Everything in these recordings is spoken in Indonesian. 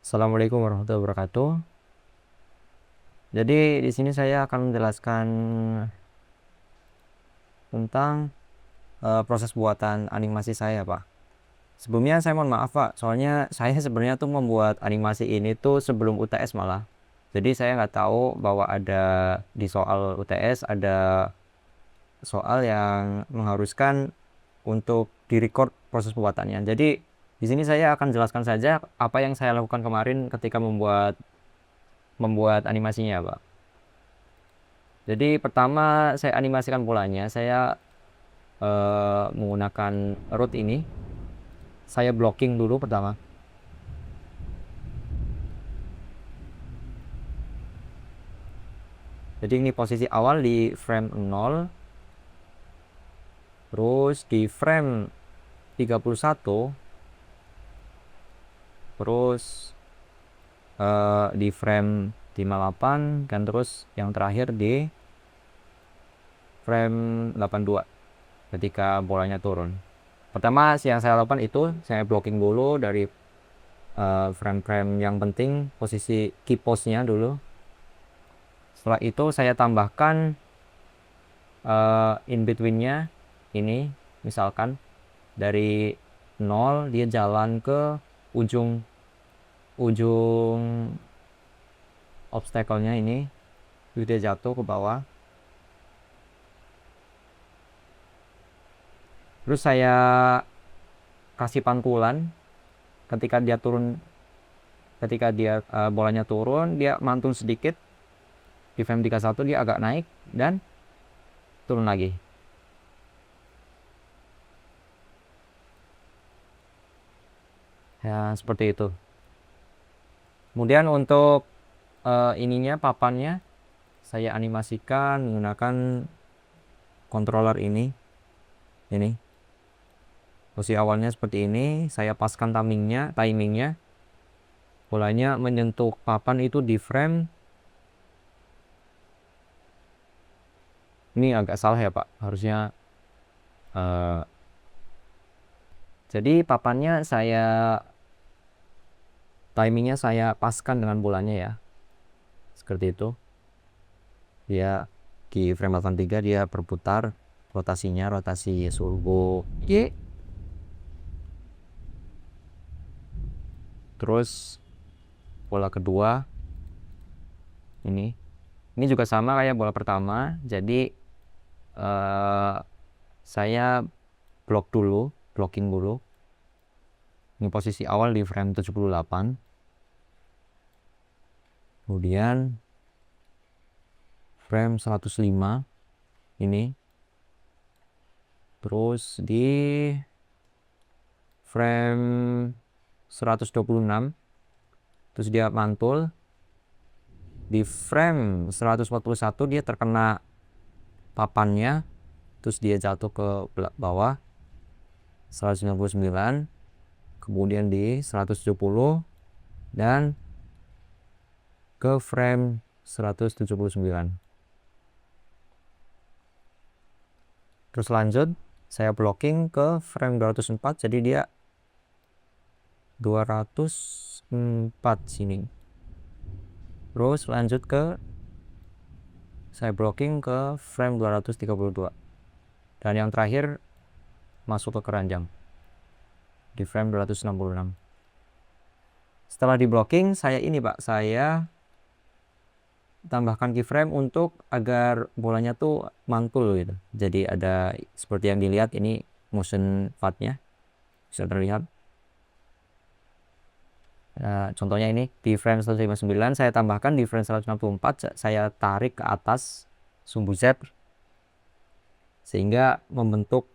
Assalamualaikum warahmatullahi wabarakatuh. Jadi di sini saya akan menjelaskan tentang proses buatan animasi saya, Pak. Sebelumnya saya mohon maaf, Pak. Soalnya saya sebenarnya tuh membuat animasi ini tuh sebelum UTS malah. Jadi saya nggak tahu bahwa ada di soal UTS ada soal yang mengharuskan untuk direcord proses pembuatannya. Jadi di sini saya akan jelaskan saja apa yang saya lakukan kemarin ketika membuat animasinya, Pak. Jadi pertama saya animasikan polanya, saya menggunakan root ini. Saya blocking dulu pertama. Jadi ini posisi awal di frame 0, terus di frame 31, terus di frame 58, dan terus yang terakhir di frame 82 ketika bolanya turun. Pertama yang saya lakukan itu saya blocking dulu dari frame-frame yang penting, posisi key pose-nya dulu. Setelah itu saya tambahkan in between-nya ini, misalkan dari 0 dia jalan ke ujung obstacle-nya ini, terus dia jatuh ke bawah. Terus saya kasih pantulan ketika dia turun, ketika dia bolanya turun, dia mantul sedikit. Di frame 31 dia agak naik dan turun lagi. Ya, seperti itu. Kemudian untuk ininya, papannya, saya animasikan menggunakan controller ini. Posisi awalnya seperti ini, saya paskan timingnya. Bolanya menyentuh papan itu di frame. Ini agak salah ya, Pak. Harusnya jadi papannya timingnya saya paskan dengan bolanya ya. Seperti itu. Dia di frame 83 dia berputar, rotasinya rotasi turbo Y. Terus bola kedua ini juga sama kayak bola pertama. Jadi saya blocking dulu. Ini posisi awal di frame 78. Kemudian frame 105 ini. Terus di frame 126 terus dia mantul. Di frame 141 dia terkena papannya, terus dia jatuh ke bawah. 199, kemudian di 170 dan ke frame 179. Terus lanjut saya blocking ke frame 204, jadi dia 204 sini. Terus lanjut ke saya blocking ke frame 232. Dan yang terakhir masuk ke keranjang di frame 266. Setelah di blocking, saya ini, Pak, saya tambahkan keyframe untuk agar bolanya tuh mantul gitu. Jadi ada seperti yang dilihat ini motion path-nya bisa terlihat. Contohnya ini di frame 159 saya tambahkan, di frame 164 saya tarik ke atas sumbu Z sehingga membentuk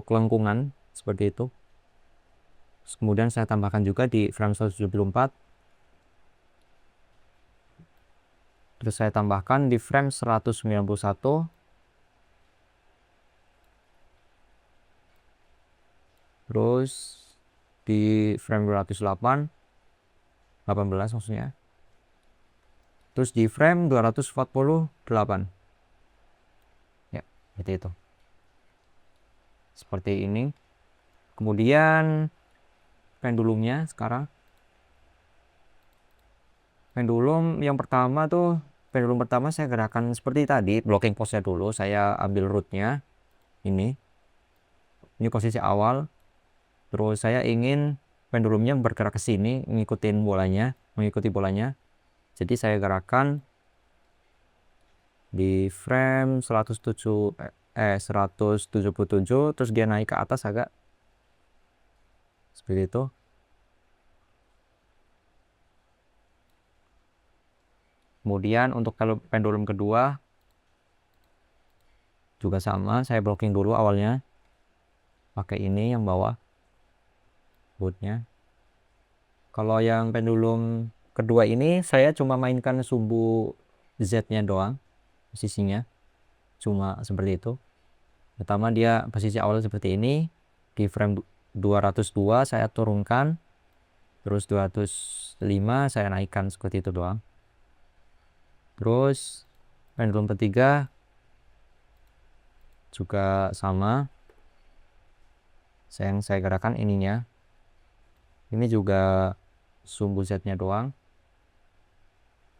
lengkungan seperti itu. Terus kemudian saya tambahkan juga di frame 174. Terus saya tambahkan di frame 191. Terus di frame 208, 18 maksudnya. Terus di frame 248. Ya, itu. Seperti ini. Kemudian pendulumnya sekarang. Pendulum yang pertama tuh, pendulum pertama saya gerakan seperti tadi, blocking pose-nya dulu. Saya ambil rootnya, ini posisi awal. Terus saya ingin pendulumnya bergerak ke sini, mengikuti bolanya. Jadi saya gerakan di frame 177, terus dia naik ke atas agak seperti itu. Kemudian untuk kalau pendulum kedua juga sama, saya blocking dulu awalnya pakai ini yang bawah bootnya. Kalau yang pendulum kedua ini saya cuma mainkan sumbu Z-nya doang, posisinya cuma seperti itu. Pertama dia posisi awal seperti ini, di frame 202 saya turunkan, terus 205 saya naikkan seperti itu doang. Terus pendulum ketiga juga sama, yang saya gerakan ininya, ini juga sumbu Z-nya doang,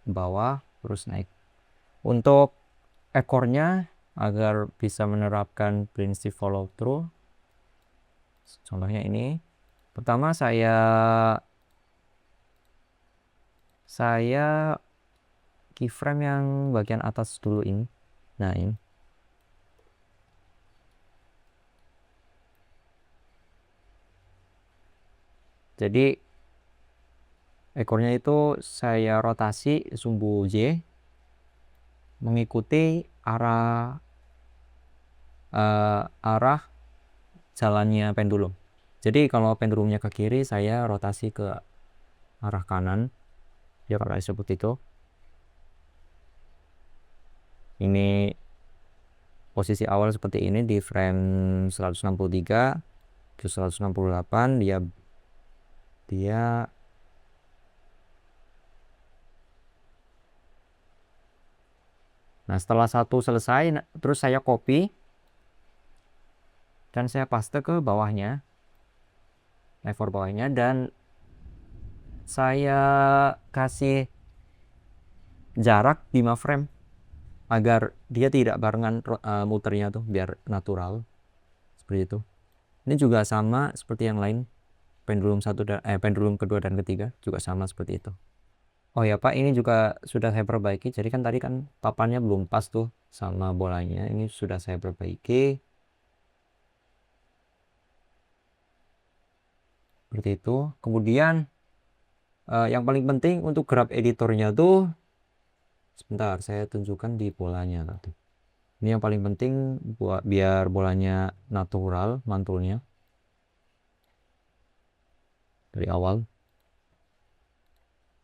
bawah terus naik. Untuk ekornya agar bisa menerapkan prinsip follow through, contohnya ini. Pertama saya keyframe yang bagian atas dulu ini. Nah, ini. Jadi ekornya itu saya rotasi sumbu J mengikuti arah jalannya pendulum. Jadi kalau pendulumnya ke kiri, saya rotasi ke arah kanan. Ya kalau seperti itu. Ini posisi awal seperti ini di frame 163 ke 168, dia nah setelah satu selesai, terus saya copy dan saya paste ke bawahnya, lever bawahnya, dan saya kasih jarak 5 frame agar dia tidak barengan muternya tuh, biar natural seperti itu. Ini juga sama seperti yang lain, pendulum kedua dan ketiga juga sama seperti itu. Oh ya Pak, ini juga sudah saya perbaiki. Jadi kan tadi kan papannya belum pas tuh sama bolanya. Ini sudah saya perbaiki. Seperti itu. Kemudian yang paling penting untuk grab editornya tuh, sebentar saya tunjukkan di bolanya tadi. Ini yang paling penting buat biar bolanya natural mantulnya dari awal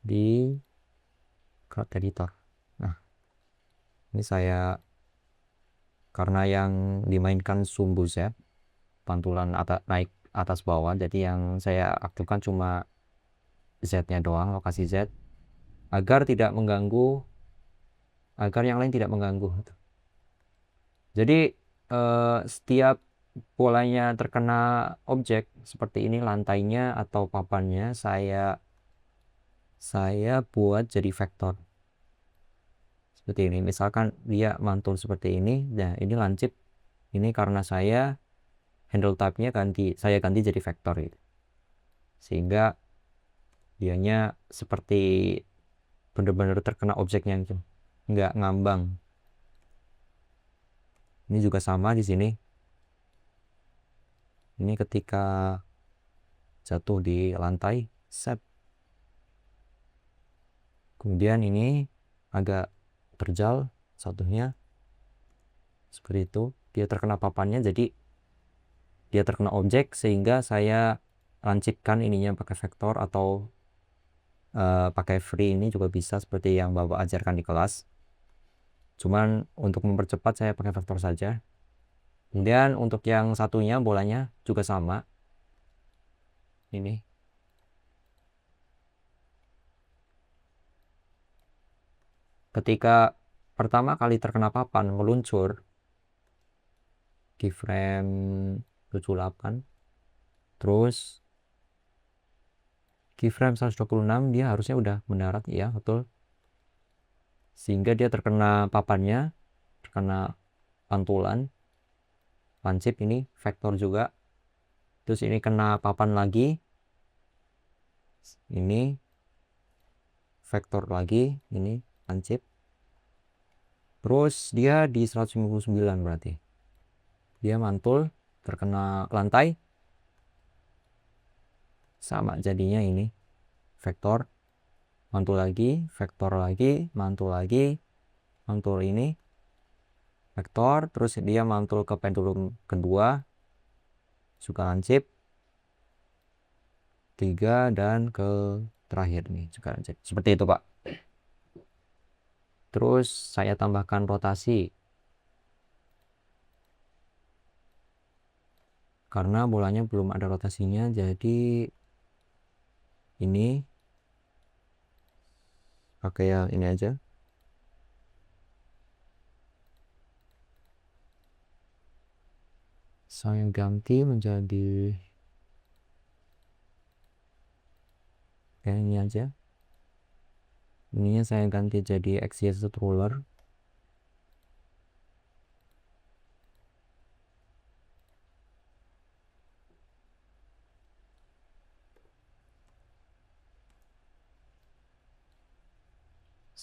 di grab editor. Nah, ini saya karena yang dimainkan sumbu Z, pantulan naik atas bawah, jadi yang saya aktifkan cuma Z-nya doang, lokasi Z, agar yang lain tidak mengganggu. Jadi setiap bolanya terkena objek seperti ini, lantainya atau papannya, saya buat jadi vektor seperti ini. Misalkan dia mantul seperti ini, nah ini lancip, ini karena saya handle type-nya saya ganti jadi vektor gitu. Sehingga dianya seperti benar-benar terkena objeknya gitu, nggak ngambang. Ini juga sama di sini. Ini ketika jatuh di lantai, set. Kemudian ini agak terjal satunya seperti itu, dia terkena papannya, jadi dia terkena objek, sehingga saya lancipkan ininya pakai vektor atau pakai free ini juga bisa seperti yang Bapak ajarkan di kelas. Cuman untuk mempercepat saya pakai vektor saja. Kemudian untuk yang satunya bolanya juga sama. Ini. Ketika pertama kali terkena papan meluncur di frame 78, terus di frame 126 dia harusnya udah mendarat, ya betul, sehingga dia terkena papannya, terkena pantulan lancip, ini vektor juga, terus ini kena papan lagi, ini vektor lagi, ini lancip, terus dia di 159 berarti dia mantul terkena lantai, sama jadinya, ini vektor, mantul lagi, vektor lagi, mantul lagi, mantul, ini vektor, terus dia mantul ke pendulum kedua, suka lancip, 3, dan ke terakhir nih juga lancip, seperti itu Pak. Terus saya tambahkan rotasi karena bolanya belum ada rotasinya, jadi ini pakai yang ini aja. Saya ganti menjadi kayak ini aja. Ininya saya ganti jadi excited roller.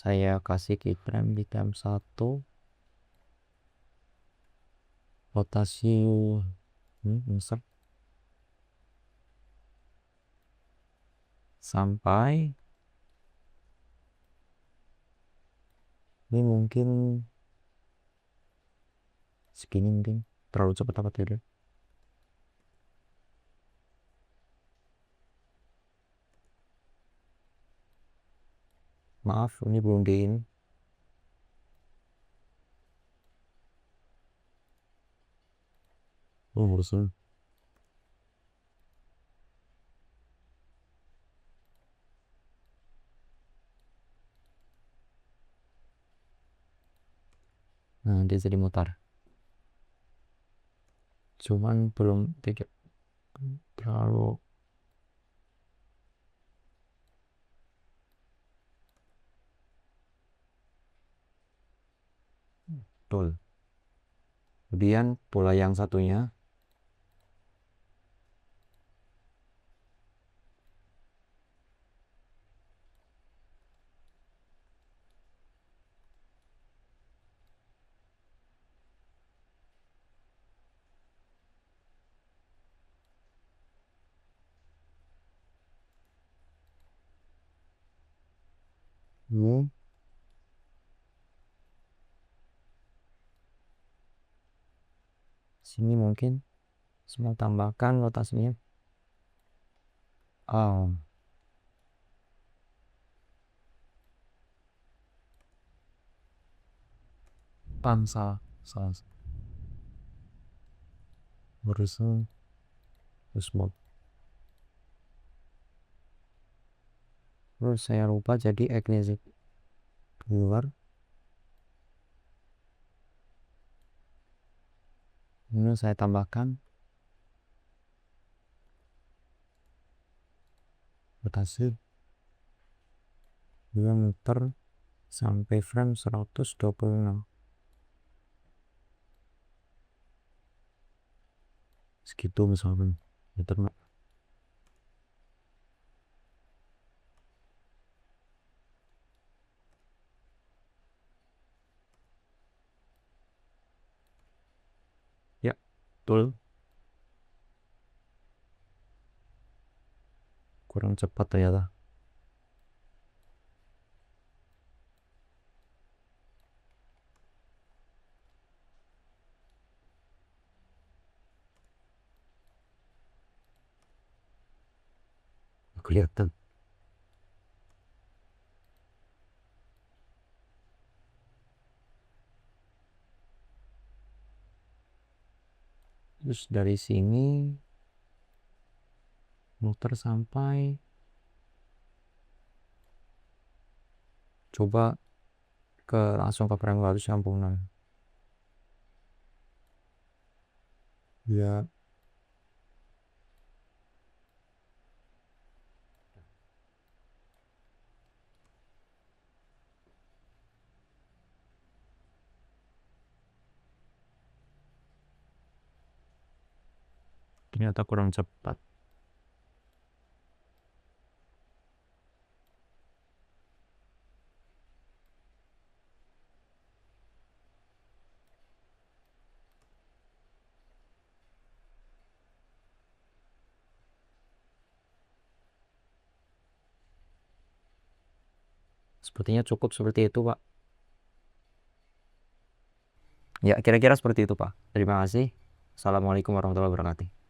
Saya kasih keyframe di time 1, rotasi insert sampai ini, mungkin segini, mungkin terlalu cepat apa tidak, maaf ini belum di ini. Oh, harusnya nah dia jadi mutar, cuman belum tidak terlalu betul. Kemudian pola yang satunya, ini sini mungkin saya tambahkan rotasinya. Oh, salah harusnya smooth. Terus saya lupa jadi exit keluar. Ini saya tambahkan rotasi 2 meter sampai frame 126, segitu misalkan meter. Ya betul, kurang cepat ternyata. Kelihatan. Terus dari sini muter sampai, coba langsung ke frame 256 ya. ternyata kurang cepat. Sepertinya cukup seperti itu, Pak. Ya, kira-kira seperti itu, Pak. Terima kasih. Assalamualaikum warahmatullahi wabarakatuh.